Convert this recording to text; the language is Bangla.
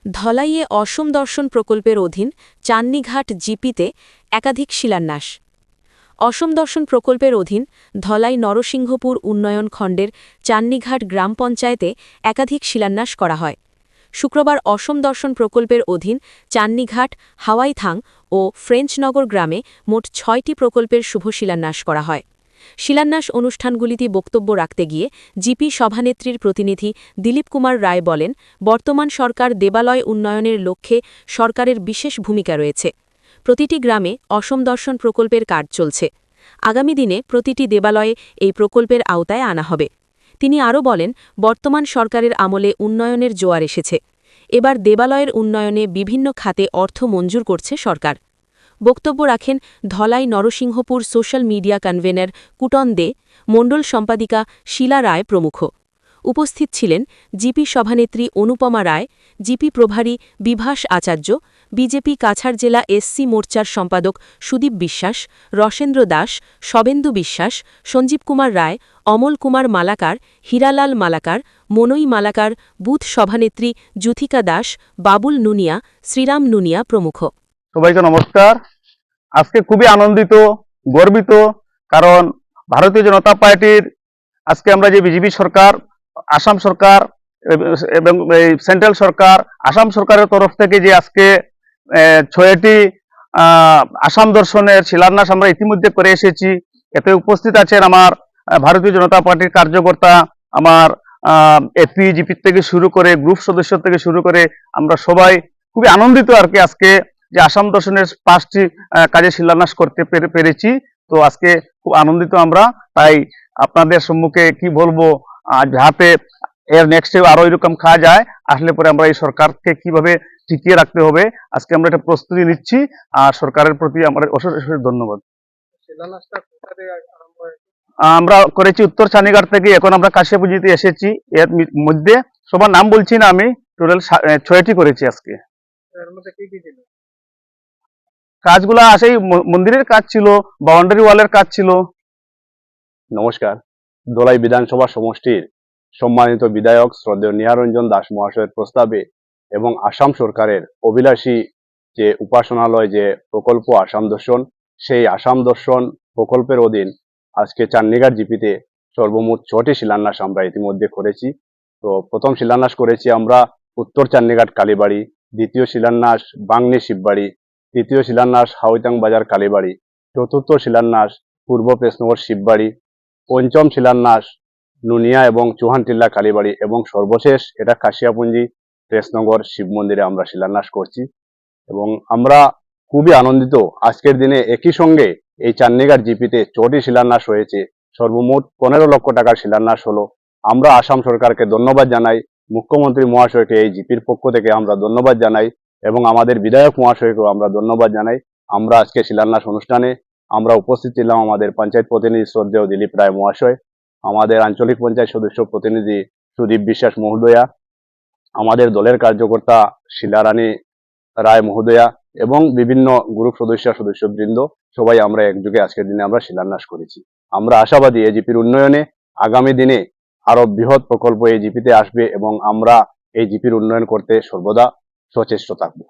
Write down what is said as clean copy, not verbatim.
ধলাইয়ে অসম দর্শন প্রকল্পের অধীন চান্নিঘাট জিপিতে একাধিক শিলান্যাস। অসম দর্শন প্রকল্পের অধীন ধলাই নরসিংহপুর উন্নয়ন খণ্ডের চান্নিঘাট গ্রাম পঞ্চায়েতে একাধিক শিলান্যাস করা হয়। শুক্রবার অসম দর্শন প্রকল্পের অধীন চান্নিঘাট, হাওয়াইথাং ও ফ্রেঞ্চনগর গ্রামে মোট ৬টি প্রকল্পের শুভ শিলান্যাস করা হয়। শিলান্যাস অনুষ্ঠানগুলিতে বক্তব্য রাখতে গিয়ে জিপি সভানেত্রীর প্রতিনিধি দিলীপ কুমার রায় বলেন, বর্তমান সরকার দেবালয় উন্নয়নের লক্ষ্যে সরকারের বিশেষ ভূমিকা রয়েছে। প্রতিটি গ্রামে অসম দর্শন প্রকল্পের কাজ চলছে। আগামী দিনে প্রতিটি দেবালয়ে এই প্রকল্পের আওতায় আনা হবে। তিনি আরও বলেন, বর্তমান সরকারের আমলে উন্নয়নের জোয়ার এসেছে। এবার দেবালয়ের উন্নয়নে বিভিন্ন খাতে অর্থ মঞ্জুর করছে সরকার। বক্তব্য রাখেন Dhalai Narsinghpur social media convenor Kutan De, মণ্ডল সম্পাদিকা শীলা রায় প্রমুখ। উপস্থিত ছিলেন জিপি সভানেত্রী অনুপমা রায়, জিপি প্রভারী বিভাস আচার্য, বিজেপি কাছাড় জেলা এসসি মোর্চার সম্পাদক সুদীপ বিশ্বাস, রসেন্দ্র দাস, শবেন্দু বিশ্বাস, সঞ্জীব কুমার রায়, অমল কুমার মালাকার, হীরালাল মালাকার, মনই মালাকার, বুথ সভানেত্রী জুথিকা দাস, বাবুল নুনিয়া, শ্রীরাম নুনিয়া প্রমুখ। সবাইকে নমস্কার। আজকে খুবই আনন্দিত, গর্বিত, কারণ ভারতীয় জনতা পার্টির আজকে আমরা যে বিজেপি সরকার, আসাম সরকার এবং সেন্ট্রাল সরকার, আসাম সরকারের তরফ থেকে যে আজকে ৬টি আসাম দর্শনের শিলান্যাস আমরা ইতিমধ্যে করে এসেছি। এতে উপস্থিত আছেন আমার ভারতীয় জনতা পার্টির কার্যকর্তা, আমার এপি জিপি থেকে শুরু করে গ্রুপ সদস্য থেকে শুরু করে আমরা সবাই খুবই আনন্দিত আর কি, আজকে যে আসাম দর্শনের 5টি কাজে শিলান্যাস করতে পেরেছি। তো আজকে খুব আনন্দিত আমরা। তাই আপনাদের সম্মুখে কি বলবো, যাতে এর নেক্সটে আরো এরকম খাওয়া যায়, আসলে পরে আমরা এই সরকারকে কিভাবে টিকিয়ে রাখতে হবে, আজকে আমরা একটা প্রস্তুতি নিচ্ছি। আর সরকারের প্রতি আমার অশেষ অশেষ ধন্যবাদ। আমরা করেছি উত্তর চানিঘাট থেকে, এখন আমরা কাশিয়াপুঞ্জিতে এসেছি। এর মধ্যে সবার নাম বলছি না, আমি টোটাল 6টি করেছি আজকে। কাজগুলা সেই মন্দিরের কাজ ছিল, বাউন্ডারি ওয়ালের কাজ ছিল। নমস্কার। ধলাই বিধানসভা সমষ্টির সম্মানিত বিধায়ক শ্রদ্ধেয় নিহারঞ্জন দাস মহাশয়ের প্রস্তাবে এবং আসাম সরকারের অভিলাষী যে উপাসনালয় যে প্রকল্প আসাম দর্শন, সেই আসাম দর্শন প্রকল্পের অধীন আজকে চান্নিঘাট জিপিতে সর্বমোট 6টি শিলান্যাস আমরা ইতিমধ্যে করেছি। তো প্রথম শিলান্যাস করেছি আমরা উত্তর চান্নিঘাট কালীবাড়ি, দ্বিতীয় শিলান্যাস বাংনি শিববাড়ি, তৃতীয় শিলান্যাস হাওয়াইথাং বাজার কালীবাড়ি, চতুর্থ শিলান্যাস পূর্ব প্রেসনগর শিববাড়ি, পঞ্চম শিলান্যাস নুনিয়া এবং চৌহানটিল্লা কালীবাড়ি এবং সর্বশেষ এটা কাশিয়াপুঞ্জি প্রেসনগর শিব মন্দিরে আমরা শিলান্যাস করছি। এবং আমরা খুবই আনন্দিত, আজকের দিনে একই সঙ্গে এই চান্নিঘাট জিপিতে 6টি শিলান্যাস হয়েছে। সর্বমোট 15 লক্ষ টাকার শিলান্যাস হলো। আমরা আসাম সরকারকে ধন্যবাদ জানাই, মুখ্যমন্ত্রী মহাশয়কে এই জিপির পক্ষ থেকে আমরা ধন্যবাদ জানাই এবং আমাদের বিধায়ক মহাশয়কেও আমরা ধন্যবাদ জানাই। আমরা আজকে শিলান্যাস অনুষ্ঠানে আমরা উপস্থিত ছিলাম আমাদের পঞ্চায়েত প্রতিনিধি শ্রদ্ধেয় দিলীপ রায় মহাশয়, আমাদের আঞ্চলিক পঞ্চায়েত সদস্য প্রতিনিধি সুদীপ বিশ্বাস মহোদয়া, আমাদের দলের কার্যকর্তা শিলারানী রায় মহোদয়া এবং বিভিন্ন গ্রুপ সদস্যবৃন্দ, সবাই আমরা একযোগে আজকের দিনে আমরা শিলান্যাস করেছি। আমরা আশাবাদী এজিপির উন্নয়নে আগামী দিনে আরো বৃহৎ প্রকল্প এই জিপিতে আসবে এবং আমরা এই জিপির উন্নয়ন করতে সর্বদা সচেষ্ট থাকবো।